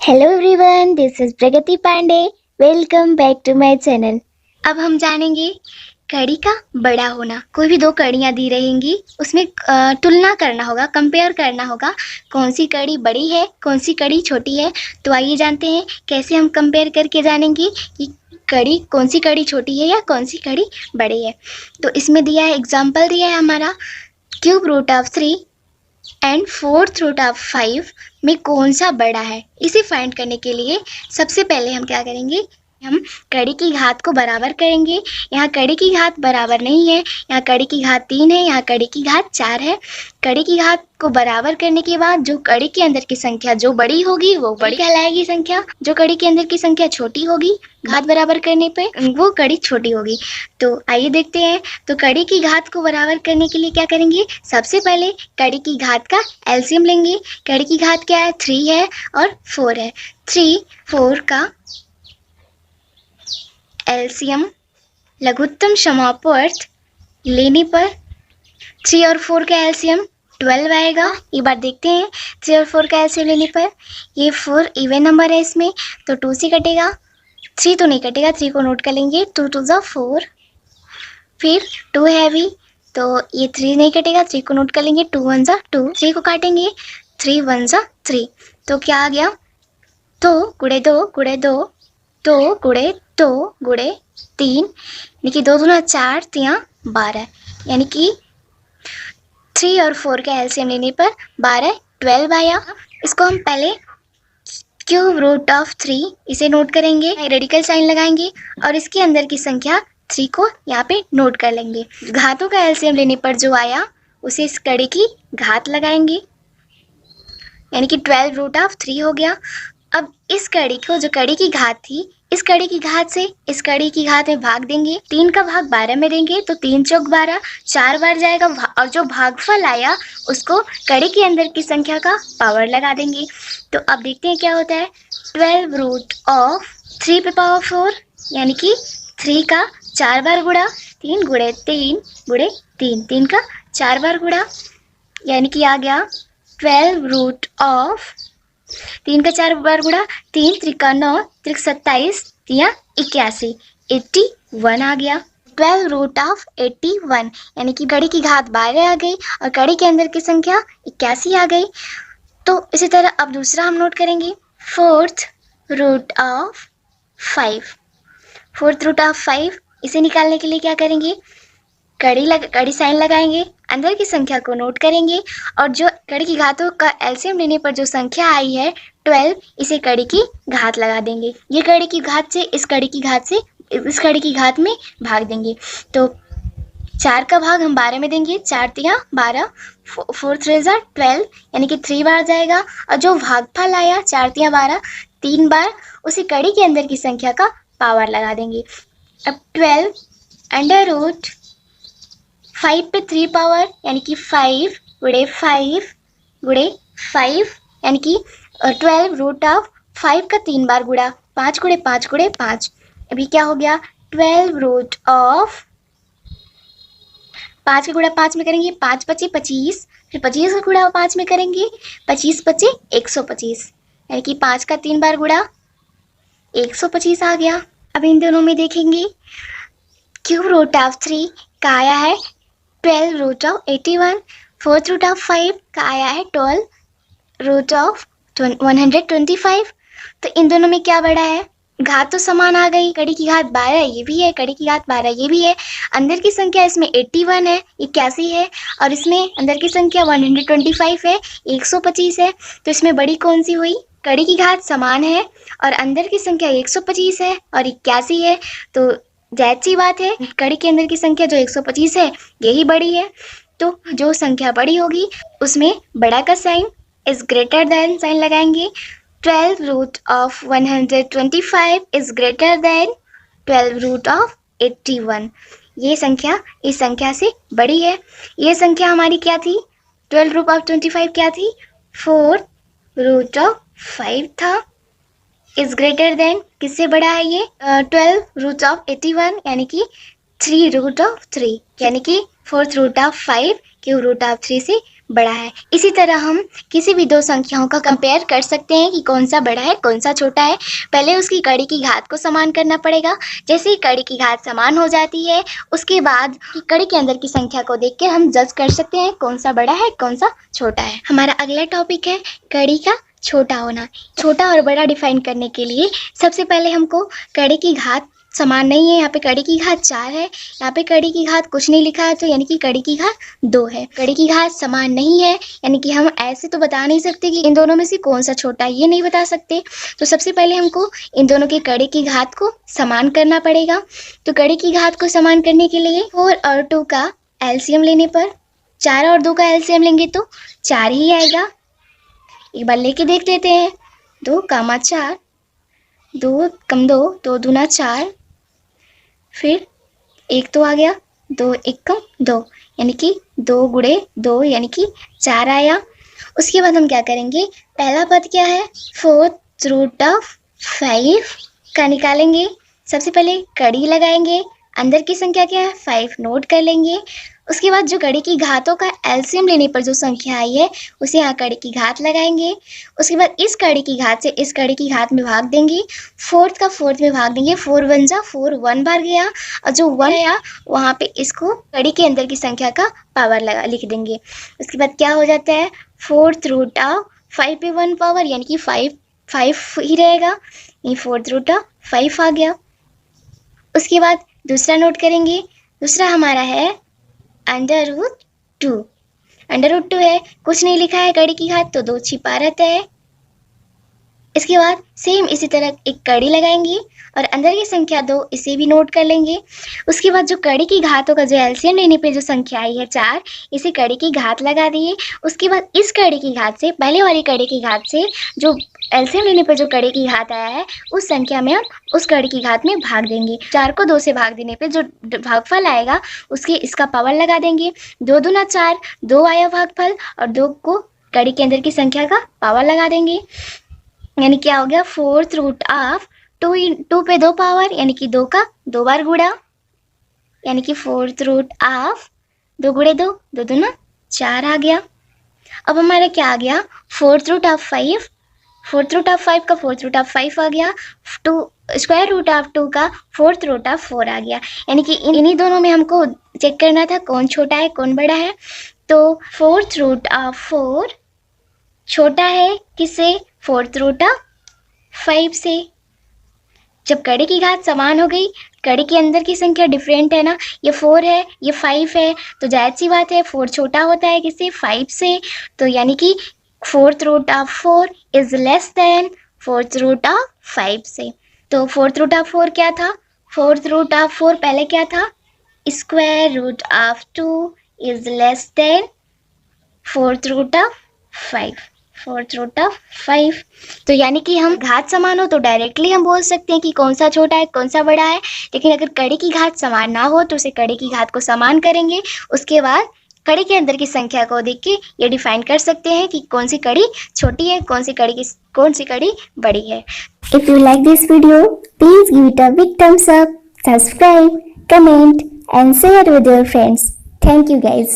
Hello everyone, this is Pragati Pandey. Welcome back to my channel. अब हम जानेंगे कड़ी का बड़ा होना। कोई भी दो कड़ियाँ दी रहेंगी, उसमें तुलना करना होगा, कंपेयर करना होगा कौन सी कड़ी बड़ी है, कौन सी कड़ी छोटी है। तो आइए जानते हैं कैसे हम कंपेयर करके जानेंगे कि कड़ी कौन सी कड़ी छोटी है या कौन सी कड़ी बड़ी है। तो इसमें दिया है, एग्जाम्पल दिया है हमारा, cube root of 3 and fourth root of 5 में कौन सा बड़ा है। इसे फाइंड करने के लिए सबसे पहले हम क्या करेंगे, हम कड़ी की घात को बराबर करेंगे। यहाँ कड़ी की घात बराबर नहीं है, यहाँ कड़ी की घात 3 है, यहाँ कड़ी की घात 4 है। कड़ी की घात को बराबर करने के बाद जो कड़ी के अंदर की संख्या जो बड़ी होगी वो बड़ी कहलाएगी संख्या, जो कड़ी के अंदर की संख्या छोटी होगी घात बराबर करने पे वो कड़ी छोटी होगी। तो आइए देखते हैं। तो कड़ी की घात को बराबर करने के लिए क्या करेंगे, सबसे पहले कड़ी की घात का एलसीएम लेंगे। कड़ी की घात क्या है, 3 है और 4 है। 3 4 का एलसीएम लघुत्तम समापवर्त लेने पर 3 और 4 का एलसीएम 12 आएगा। एक बार देखते हैं 3 और 4 का एलसीएम लेने पर, ये 4 इवन नंबर है, इसमें तो 2 से कटेगा, 3 तो नहीं कटेगा, 3 को नोट कर लेंगे, 2 2 जा 4, फिर 2 है अभी, तो ये 3 नहीं कटेगा, 3 को नोट कर लेंगे, 2 1 जा 2, 3 को काटेंगे, 3 1 जा 3, तो क्या आ गया, 2 गुड़े 2 गुड़े 2, 2 गुड़े 2 गुड़े 3, यानी कि 2 दूना 4 3 12, यानी कि 3 और 4 का एलसीएम लेने पर 12 12 आया। इसको हम पहले क्यूब रूट ऑफ 3 इसे नोट करेंगे, रेडिकल साइन लगाएंगे और इसके अंदर की संख्या 3 को यहाँ पे नोट कर लेंगे। घातों का एलसीएम लेने पर जो आया उसे इस कड़ी की घात लगाएंगे, यानी कि 12 रूट ऑफ 3 हो गया। अब इस कड़ी को, जो कड़ी की घात थी, इस कड़ी की घात से इस कड़ी की घात में भाग देंगे, 3 का भाग 12 में देंगे तो 3 चौक 12, 4 बार जाएगा और जो भागफल आया उसको कड़ी के अंदर की संख्या का पावर लगा देंगे। तो अब देखते हैं क्या होता है, 12 रूट ऑफ 3 पे पावर 4, यानी कि 3 का 4 बार गुड़ा, 3 गुड़े 3 गुड़े 3, 3 का 4 बार गुड़ा, यानी कि आ गया 12 रूट ऑफ 3 का 4 बार गुड़ा, 3 त्रिका 9 त्रिक 27 3 81, 81 आ गया। 12 रूट ऑफ 81, यानी कि कड़ी की घात 12 आ गई और कड़ी के अंदर की संख्या 81 आ गई। तो इसी तरह अब दूसरा हम नोट करेंगे, fourth root of 5। Fourth root of 5 इसे निकालने के लिए क्या करेंगे, कड़ी साइन लगाएंगे, अंदर की संख्या को नोट करेंगे और जो कड़ी की घातों का एलसीएम लेने पर जो संख्या आई है 12, इसे कड़ी की घात लगा देंगे। ये कड़ी की घात से इस कड़ी की घात से इस कड़ी की घात में भाग देंगे, तो 4 का भाग हम 12 में देंगे, 4 3 12, 4 3 12, यानी कि 3 बार जाएगा और जो भागफल आया 4 3 12 3 बार, उसी कड़ी के अंदर की संख्या का पावर लगा देंगे। अब 12 अंडर रूट 5 पे 3 पावर, यानी कि 5 गुड़े 5 गुड़े 5, यानी कि 12 रूट ऑफ 5 का 3 बार गुड़ा, 5 गुड़े 5 गुड़े 5, अभी क्या हो गया 12 रूट ऑफ 5 का गुड़ा 5 में करेंगे, 5 पचे 25, फिर 25 का गुड़ा 5 में करेंगे, 25 पचे 125, यानी कि 5 का 3 बार गुड़ा 125 आ गया। अब इन दोनों में देखेंगे, क्यूब रूट ऑफ 3 का आया है 12 root of 81, fourth root of 5 का आया है 12 रूट ऑफ 125। तो इन दोनों में क्या बड़ा है, घात तो समान आ गई, कड़ी की घात 12 ये भी है, कड़ी की घात 12 ये भी है, अंदर की संख्या इसमें 81 है, 81 है, और इसमें अंदर की संख्या 125 है, 125 है। तो इसमें बड़ी कौन सी हुई, कड़ी की घात समान है और अंदर की संख्या 125 है और 81 है, तो जायज सी बात है, कड़ी के अंदर की संख्या जो 125 है यही बड़ी है। तो जो संख्या बड़ी होगी उसमें बड़ा का sign is greater than sign लगाएंगे। 12 root of 125 is greater than 12 root of 81, ये संख्या इस संख्या से बड़ी है। ये संख्या हमारी क्या थी, 12 रूट ऑफ 25 क्या थी, 4 रूट ऑफ 5 था, इज ग्रेटर देन किससे बड़ा है ये, 12 रूट ऑफ 81, यानी कि 3 रूट ऑफ 3, यानी कि 4th root of 5 cube root of 3 से बड़ा है। इसी तरह हम किसी भी दो संख्याओं का कंपेयर कर सकते हैं कि कौन सा बड़ा है कौन सा छोटा है। पहले उसकी कड़ी की घात को समान करना पड़ेगा। जैसे ही कड़ी की घात समान हो जाती है उसके बाद कड़ी के अंदर की संख्या को देख के हम जज कर सकते हैं कौन सा बड़ा है कौन सा छोटा है। हमारा अगला टॉपिक है कड़ी का छोटा होना। छोटा और बड़ा डिफाइन करने के लिए सबसे पहले हमको कड़ी की घात समान नहीं है, यहाँ पे कड़ी की घात 4 है, यहाँ पे कड़ी की घात कुछ नहीं लिखा है तो यानी कि कड़ी की घात 2 है। कड़ी की घात समान नहीं है यानी कि हम ऐसे तो बता नहीं सकते कि इन दोनों में से कौन सा छोटा है, ये नहीं बता सकते। तो सबसे पहले हमको इन दोनों की कड़ी की घात को समान करना पड़ेगा। तो कड़ी की घात को समान करने के लिए 4 और 2 का एलसीएम लेने पर 4 और 2 का एलसीएम लेंगे तो 4 ही आएगा। एक बार लेके देख लेते हैं। 2 कामा 4, 2 कम 2, 2 दूना 4, फिर 1 तो आ गया, 2 1 कम 2 यानी कि 2 गुणे 2 यानी कि 4 आया। उसके बाद हम क्या करेंगे, पहला पद क्या है 4th रूट ऑफ 5 का निकालेंगे। सबसे पहले कड़ी लगाएंगे, अंदर की संख्या क्या है 5 नोट कर लेंगे। उसके बाद जो कड़ी की घातों का एलसीएम लेने पर जो संख्या आई है उसे यहाँ कड़ी की घात लगाएंगे। उसके बाद इस कड़ी की घात से इस कड़ी की घात में भाग देंगे, 4th का 4th में भाग देंगे, 4 1 जा 4, 1 बार गया और जो 1 आया वहाँ पे इसको कड़ी के अंदर की संख्या का पावर लगा लिख देंगे। उसके बाद क्या हो जाता है 4th रूट ऑफ 5 पे 1 पावर यानी कि 5 ही रहेगा, ये 4th रूट ऑफ 5 आ गया। उसके बाद दूसरा नोट करेंगे, दूसरा हमारा है अंडर रूट 2। अंडर रूट 2 है, कुछ नहीं लिखा है कड़ी की घात तो 2 छिपा रहता है। इसके बाद सेम इसी तरह एक कड़ी लगाएंगे और अंदर की संख्या 2 इसे भी नोट कर लेंगे। उसके बाद जो कड़ी की घातों का जो एलसीएम लेने पे जो संख्या आई है 4, इसे कड़ी की घात लगा दिए। उसके बाद इस कड़ी की घात से पहले वाली कड़ी की घात से जो एलसीएम लेने पर जो कड़ी की घात आया है उस संख्या में हम उस कड़ी की घात में भाग देंगे। 4 को 2 से भाग देने पे जो भागफल आएगा उसके इसका पावर लगा देंगे। 2 दूना 4, 2 आया भागफल और 2 को कड़ी के अंदर की संख्या का पावर लगा देंगे। यानी क्या हो गया 4th रूट ऑफ 2 पे 2 पावर यानी कि 2 का 2 बार गुणा यानी कि 4th रूट ऑफ 2 गुणे 2, 2 दूना 4 आ गया। अब हमारा क्या आ गया 4th root of 5, 4th root of 5 का 4th रूट ऑफ 5 आ गया, 2 स्क्वायर रूट ऑफ 2 का 4th रूट ऑफ 4 आ गया। यानी कि इन्हीं दोनों में हमको चेक करना था कौन छोटा है कौन बड़ा है। तो 4th रूट ऑफ 4 छोटा है किससे 4th रूट ऑफ 5 से। जब कड़ी की घात समान हो गई, कड़ी के अंदर की संख्या डिफरेंट है ना, ये 4 है ये 5 है तो जायज़ सी बात है 4 छोटा होता है किससे 5 से। तो यानी कि 4th root of 4 is less than 4th root of 5 से। तो 4th रूट ऑफ 4 क्या था, 4th रूट ऑफ 4 पहले क्या था square root of 2 is less than 4th root of 5, 4th root of 5। तो यानी कि हम घात समान हो तो डायरेक्टली हम बोल सकते हैं कि कौन सा छोटा है कौन सा बड़ा है। लेकिन अगर कड़ी की घात समान ना हो तो उसे कड़ी की घात को समान करेंगे, उसके बाद कड़ी के अंदर की संख्या को देख के ये डिफाइन कर सकते हैं कि कौन सी कड़ी छोटी है कौन सी कड़ी बड़ी है। If you like this video, please give it a big thumbs up, subscribe, comment and share with your friends. Thank you guys.